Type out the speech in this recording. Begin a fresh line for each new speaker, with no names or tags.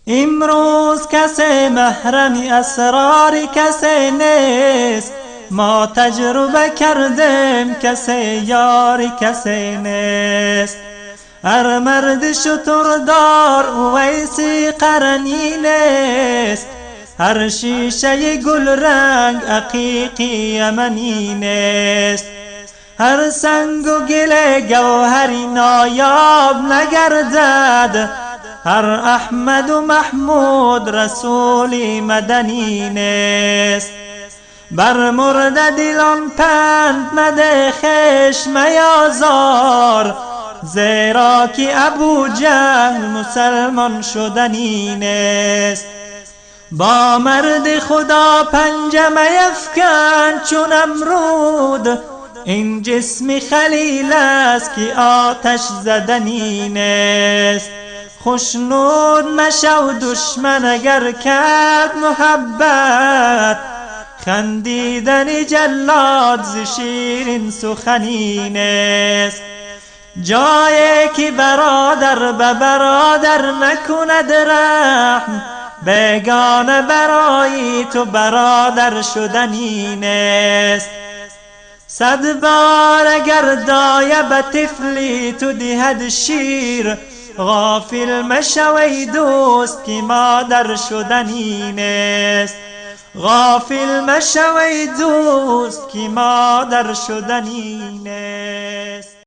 امروز کسی محرم اسرار کسی نیست، ما تجربه کردیم کسی یار کسی نیست. هر مرد شتردار اویسی قرنی نیست، هر شیشه گل رنگ عقیقی یمنی نیست. هر سنگ و گل گوهری نایاب نگردد، هر احمد و محمود رسولی مدنی نیست. بر مرده دلان پند مده خشم میازار، زیرا که ابو جهل مسلمان شدنی نیست. با مرد خدا پنجه میفکن چون امرود، این جسم خلیل است که آتش زدنی نیست. خوشنود مشو دشمن اگر کرد محبت، خندیدن جلاد ز شیرین سخنی نیست. جایی که برادر به برادر نکند رحم، بیگانه برای تو برادر شدنی نیست. 100 بار اگر دایه به طفلی تو دهد شیر، غافل مشو ای دوست که مادر شدنی نیست. غافل مشو ای دوست که مادر شدنی نیست.